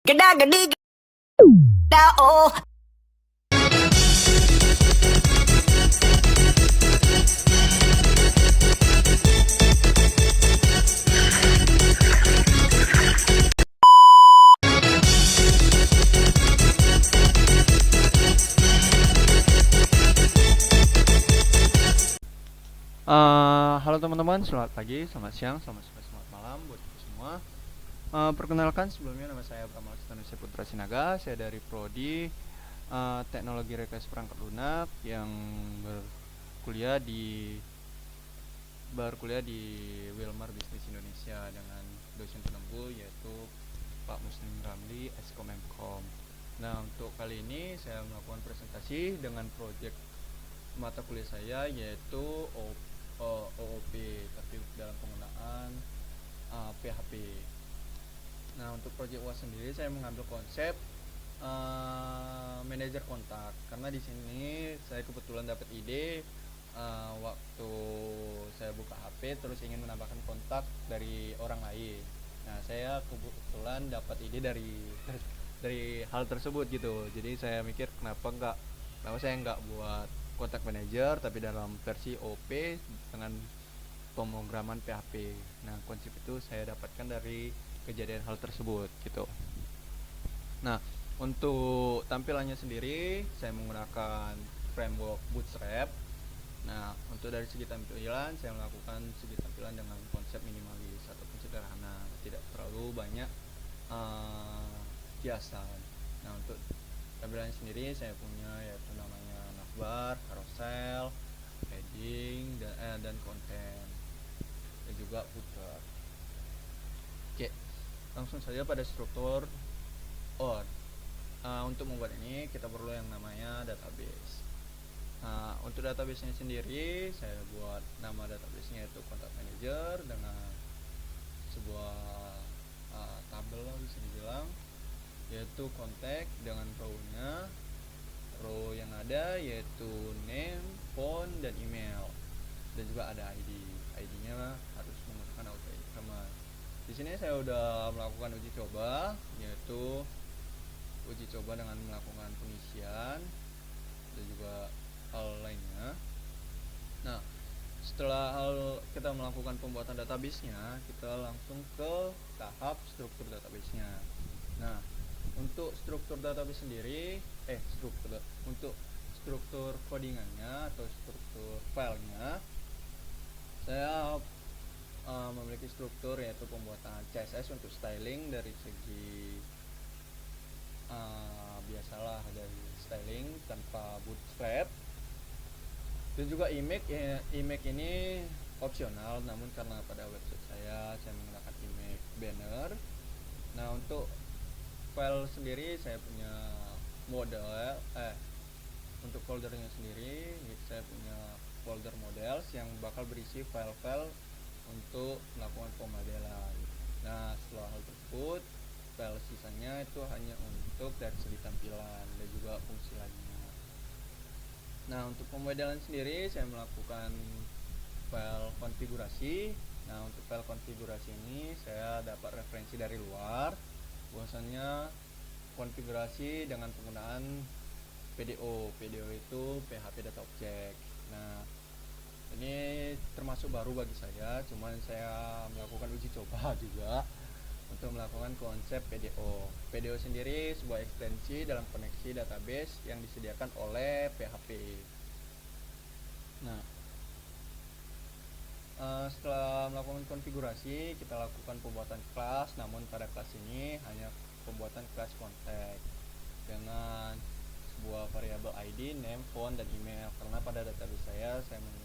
Geda gedi geda oh. Halo teman-teman, selamat pagi, selamat siang, selamat sore, selamat malam buat kita semua. Perkenalkan sebelumnya nama saya Pramal Stanusia Putra Sinaga. Saya dari Prodi Teknologi Rekayasa Perangkat Lunak yang berkuliah di Wilmar Bisnis Indonesia dengan dosen penunggu yaitu Pak Muslim Ramli Eskom Mkom. Nah, untuk kali ini saya melakukan presentasi dengan proyek mata kuliah saya yaitu OOP, tapi dalam penggunaan PHP. Nah, untuk proyek UAS sendiri saya mengambil konsep manajer kontak karena di sini saya kebetulan dapat ide waktu saya buka HP terus ingin menambahkan kontak dari orang lain. Nah, saya kebetulan dapat ide dari hal tersebut gitu. Jadi saya mikir kenapa saya nggak buat kontak manager tapi dalam versi OP dengan pemrograman PHP. Nah, konsep itu saya dapatkan dari kejadian hal tersebut gitu. Nah, untuk tampilannya sendiri saya menggunakan framework Bootstrap. Nah, untuk dari segi tampilan saya melakukan segi tampilan dengan konsep minimalis ataupun sederhana, tidak terlalu banyak hiasan. Nah, untuk tampilan sendiri saya punya yaitu namanya navbar, carousel, heading dan konten dan juga footer. Oke, langsung saja pada struktur. Untuk membuat ini kita perlu yang namanya database. Untuk database-nya sendiri saya buat nama database-nya yaitu contact manager dengan sebuah tabel lah bisa dibilang, yaitu contact dengan row yang ada yaitu name, phone, dan email, dan juga ada ID-nya harus menggunakan auto ID command. Di sini saya udah melakukan uji coba, yaitu uji coba dengan melakukan pengisian dan juga hal lainnya. Nah, setelah kita melakukan pembuatan database-nya, kita langsung ke tahap struktur database-nya. Nah, untuk struktur database sendiri, untuk struktur codingannya atau struktur filenya, saya memiliki struktur yaitu pembuatan CSS untuk styling dari segi biasalah dari styling tanpa bootstrap, dan juga image ini opsional, namun karena pada website saya menggunakan image banner. Nah, untuk file sendiri saya punya untuk foldernya sendiri saya punya folder models yang bakal berisi file-file untuk melakukan pemodelan. Nah, setelah hal tersebut, file sisanya itu hanya untuk dari segi tampilan dan juga fungsi lainnya. Nah, untuk pemodelan sendiri saya melakukan file konfigurasi. Nah, untuk file konfigurasi ini saya dapat referensi dari luar bahwasanya konfigurasi dengan penggunaan PDO itu PHP Data Object. Nah, ini termasuk baru bagi saya, cuman saya melakukan uji coba juga untuk melakukan konsep PDO. PDO sendiri sebuah ekstensi dalam koneksi database yang disediakan oleh PHP. Nah, setelah melakukan konfigurasi, kita lakukan pembuatan kelas, namun pada kelas ini hanya pembuatan kelas kontak dengan sebuah variabel ID, name, phone, dan email, karena pada database saya memiliki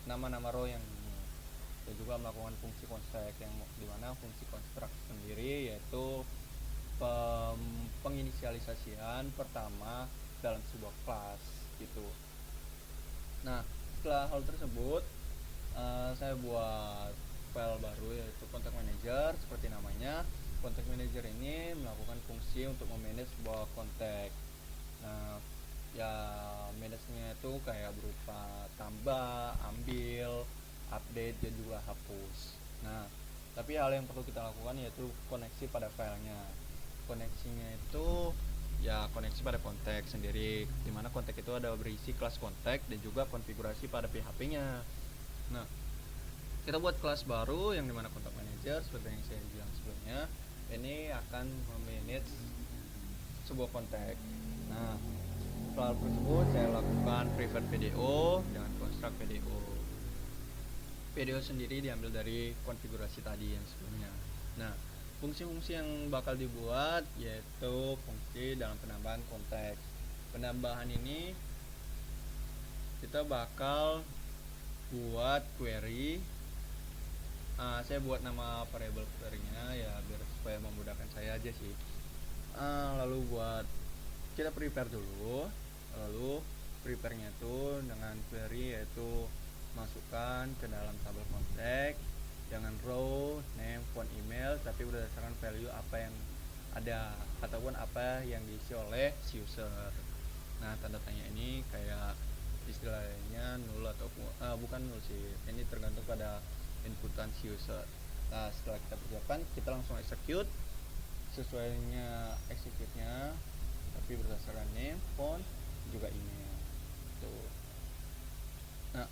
nama-nama row yang ini, dan juga melakukan fungsi construct yang dimana fungsi construct sendiri yaitu penginisialisasian pertama dalam sebuah kelas gitu. Nah, setelah hal tersebut saya buat file baru yaitu contact manager. Seperti namanya, contact manager ini melakukan fungsi untuk memanage sebuah kontak. Nah, ya manage-nya itu kayak berupa tambah, ambil, update, dan juga hapus. Nah, Tapi hal yang perlu kita lakukan yaitu koneksi pada filenya. Koneksinya itu ya koneksi pada kontak sendiri, dimana kontak itu ada berisi kelas kontak dan juga konfigurasi pada PHP-nya. Nah, kita buat kelas baru yang dimana kontak manager seperti yang saya bilang sebelumnya, ini akan memanage sebuah kontak. Nah, setelah tersebut saya lakukan private PDO dengan construct PDO. PDO sendiri diambil dari konfigurasi tadi yang sebelumnya. Nah, fungsi-fungsi yang bakal dibuat yaitu fungsi dalam penambahan konteks. Penambahan ini kita bakal buat query. Saya buat nama variable query-nya ya biar supaya memudahkan saya aja sih. Lalu buat kita prepare dulu. Lalu prepare-nya itu dengan query yaitu masukkan ke dalam tabel kontak dengan row, name, phone, email, tapi berdasarkan value apa yang ada ataupun apa yang diisi oleh si user. Nah, tanda tanya ini kayak istilahnya null atau bukan null sih, ini tergantung pada inputan si user. Nah, setelah kita persiapkan, kita langsung execute. Sesuainya execute-nya tapi berdasarkan name, phone, juga email. Tuh. Nah,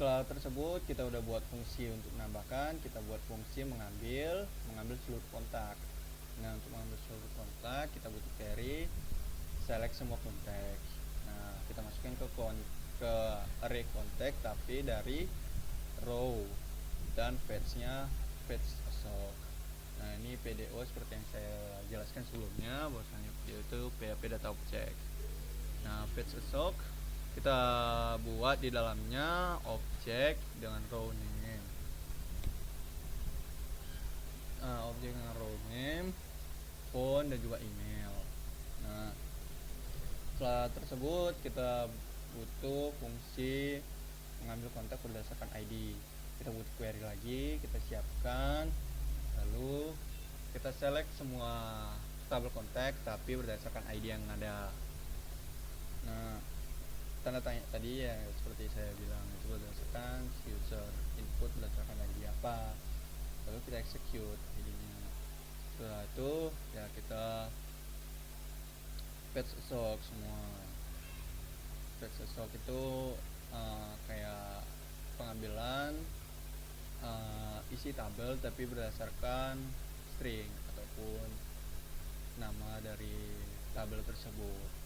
setelah tersebut kita udah buat fungsi untuk menambahkan, kita buat fungsi mengambil seluruh kontak. Nah, untuk mengambil seluruh kontak kita butuh query select semua kontak. Nah, kita masukin ke array kontak tapi dari row dan fetch-nya fetch assoc. Nah, ini PDO seperti yang saya jelaskan sebelumnya, bahwasanya PDO itu PHP data object. Nah, fetch assoc kita buat di dalamnya objek dengan row name. Objek dengan row name, phone dan juga email. Nah, setelah tersebut kita butuh fungsi mengambil kontak berdasarkan ID. Kita butuh query lagi, kita siapkan, lalu kita select semua tabel kontak tapi berdasarkan ID yang ada. Nah, tanda tanya tadi ya seperti saya bilang itu berdasarkan user input berdasarkan ID apa, lalu kita execute jadinya. Setelah itu ya kita fetch assoc semua. Fetch assoc itu kayak pengambilan isi tabel tapi berdasarkan string ataupun nama dari tabel tersebut.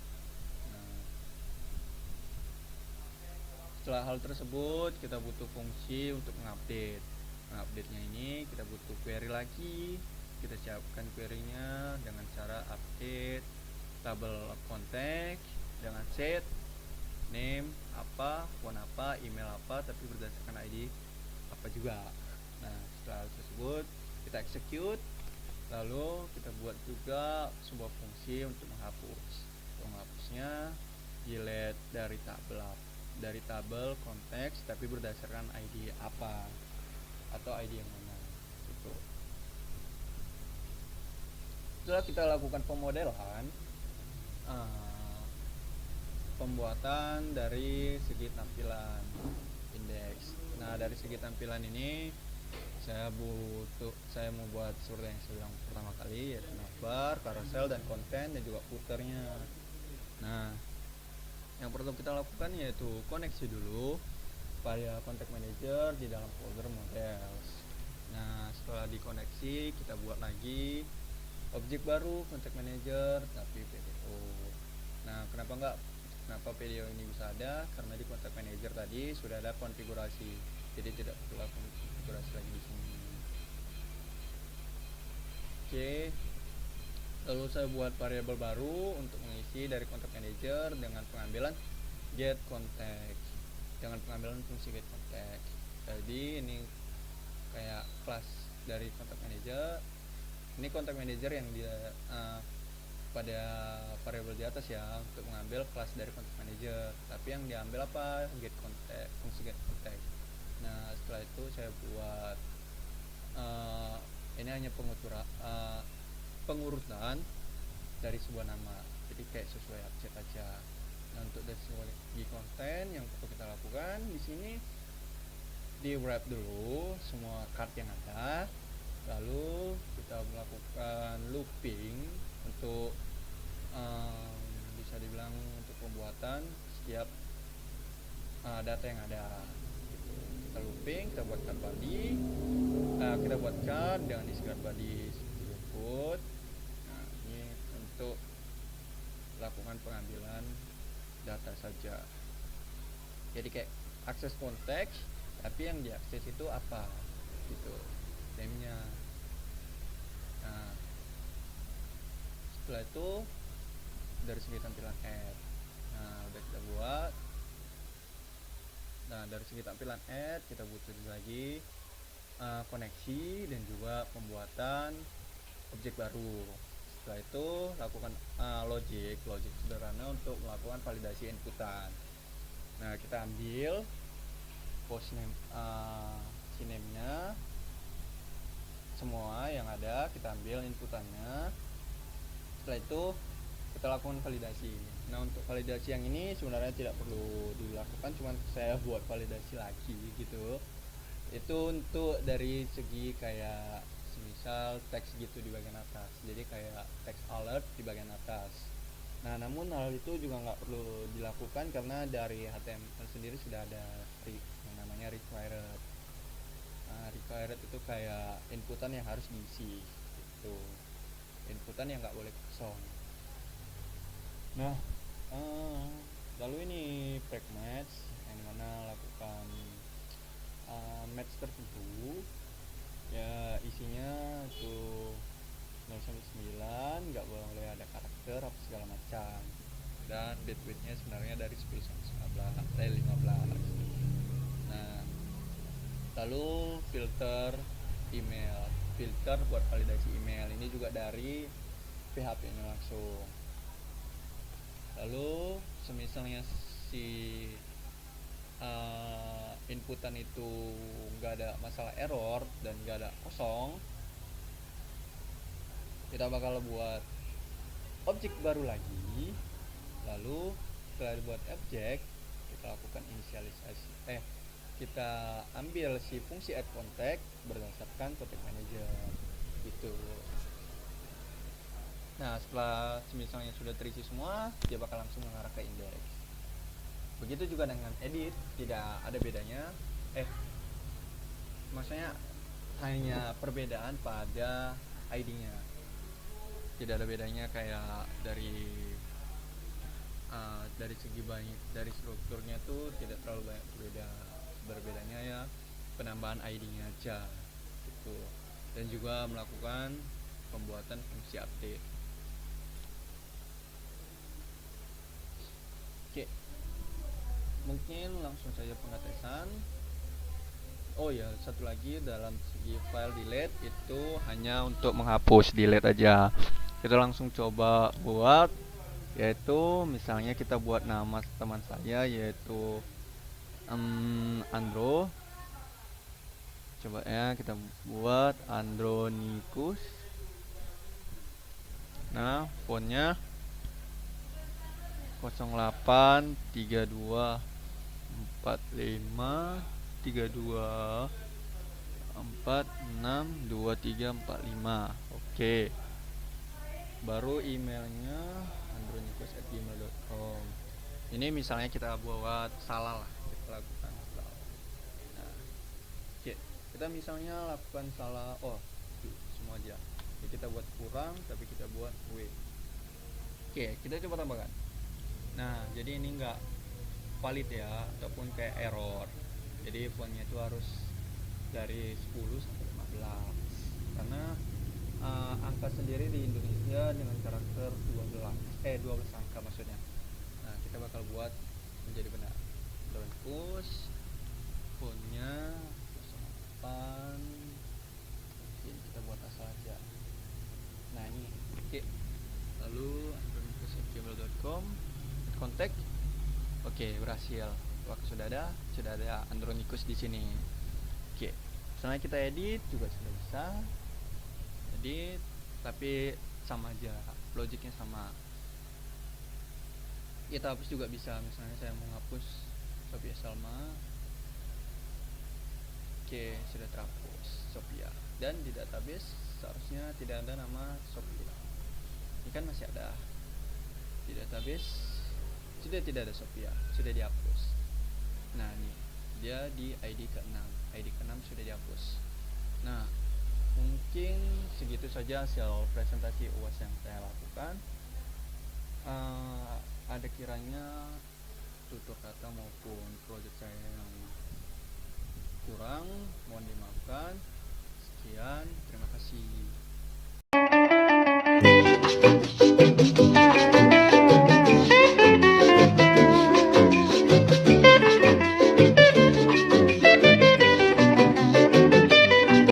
Setelah hal tersebut kita butuh fungsi untuk mengupdate. Mengupdate-nya ini kita butuh query lagi. Kita siapkan query-nya dengan cara update tabel kontak dengan set name apa, phone apa, email apa, tapi berdasarkan ID apa juga. Nah, setelah tersebut kita execute, lalu kita buat juga sebuah fungsi untuk menghapus. Untuk menghapusnya delete dari tabel konteks tapi berdasarkan ID apa atau ID yang mana gitu. Setelah kita lakukan pemodelan, pembuatan dari segi tampilan indeks. Nah, dari segi tampilan ini saya mau buat seperti yang saya bilang pertama kali, yaitu navbar, carousel, dan konten dan juga footernya. Nah, yang perlu kita lakukan yaitu koneksi dulu pada kontak manager di dalam folder models. Nah, setelah dikoneksi kita buat lagi objek baru kontak manager tapi PDO. Nah, kenapa PDO ini bisa ada? Karena di kontak manager tadi sudah ada konfigurasi, jadi tidak perlu konfigurasi lagi di sini. Oke. Lalu saya buat variabel baru untuk mengisi dari kontak manager dengan pengambilan get contact, dengan pengambilan fungsi get contact. Jadi ini kayak kelas dari kontak manager. Ini kontak manager yang dia pada variabel di atas ya, untuk mengambil kelas dari kontak manager. Tapi yang diambil apa? Get contact, fungsi get contact. Nah, setelah itu saya buat ini hanya pengurutan dari sebuah nama, jadi kayak sesuai abjad aja. Nah, untuk dari segi konten yang perlu kita lakukan di sini, di wrap dulu semua card yang ada, Lalu kita melakukan looping untuk bisa dibilang untuk pembuatan setiap data yang ada gitu. Kita looping, kita buatkan body, kita buatkan dengan isi body seperti berikut. Nah, ini untuk lakukan pengambilan data saja. Jadi kayak akses konteks, tapi yang diakses itu apa gitu, namenya. Nah, setelah itu dari segi tampilan add, nah udah kita buat. Nah dari segi tampilan add kita butuh lagi koneksi dan juga pembuatan objek baru. Setelah itu lakukan logic sederhana untuk melakukan validasi inputan. Nah kita ambil post name, nya semua yang ada, kita ambil inputannya. Setelah itu kita lakukan validasi. Nah untuk validasi yang ini sebenarnya tidak perlu dilakukan, cuman saya buat validasi lagi gitu. Itu untuk dari segi kayak semisal teks gitu di bagian atas, jadi kayak text alert di bagian atas. Nah namun hal itu juga nggak perlu dilakukan karena dari HTML sendiri sudah ada yang namanya required. Nah, required itu kayak inputan yang harus diisi gitu, inputan yang nggak boleh kosong. Nah lalu ini break match yang mana lakukan match tertentu ya, isinya tuh 0 sampai 9, nggak boleh ada karakter apa segala macam, dan bandwidthnya sebenarnya dari 10 sampai 15. Nah lalu filter email, filter buat validasi email ini juga dari PHP nya langsung. Lalu semisalnya si inputan itu nggak ada masalah error dan nggak ada kosong, kita bakal buat objek baru lagi. Lalu setelah dibuat objek, kita lakukan inisialisasi, kita ambil si fungsi add contact berdasarkan contact manager gitu. Nah setelah misalnya sudah terisi semua, dia bakal langsung mengarah ke index. Begitu juga dengan edit, tidak ada bedanya. Maksudnya hanya perbedaan pada ID-nya, tidak ada bedanya kayak dari segi banyak, dari strukturnya tuh tidak terlalu banyak berbedanya ya, penambahan ID-nya aja gitu. Dan juga melakukan pembuatan fungsi update. Oke, mungkin langsung saja pengetesan. Oh ya, satu lagi dalam segi file delete itu hanya untuk menghapus, delete aja. Kita langsung coba buat, yaitu misalnya kita buat nama teman saya yaitu Andro. Coba ya kita buat Andronikus. Nah fontnya 08324532462345. Oke. Baru emailnya andronikus@gmail.com. Ini misalnya kita buat salah lah, kita lakukan salah. Nah, oke. Kita misalnya lakukan salah, semua aja. Jadi kita buat kurang, tapi kita buat W. Oke, kita coba tambahkan. Nah, jadi ini enggak valid ya, ataupun kayak error. Jadi fontnya itu harus dari 10 sampai 15. Karena angka sendiri di Indonesia dengan karakter 12 angka maksudnya. Nah, kita bakal buat menjadi benar. Terus fontnya 08. Oke, kita buat asal aja. Nah, ini. Oke. Lalu andronikus@gmail.com, kontak. Oke, berhasil. Waktu sudah ada Andronikus di sini. Oke. Setelah kita edit juga sudah bisa. Edit, tapi sama aja, logiknya sama. Kita hapus juga bisa. Misalnya saya mau hapus Sophia Salma. Oke, sudah terhapus Sophia. Dan di database seharusnya tidak ada nama Sophia. Ini kan masih ada. Di database sudah tidak ada Sophia, sudah dihapus. Nah, nih dia di ID ke-6. ID ke-6 sudah dihapus. Nah, mungkin segitu saja hasil presentasi UAS yang saya lakukan. Ada kiranya tutur kata maupun project saya yang kurang, mohon dimaafkan. Sekian, terima kasih.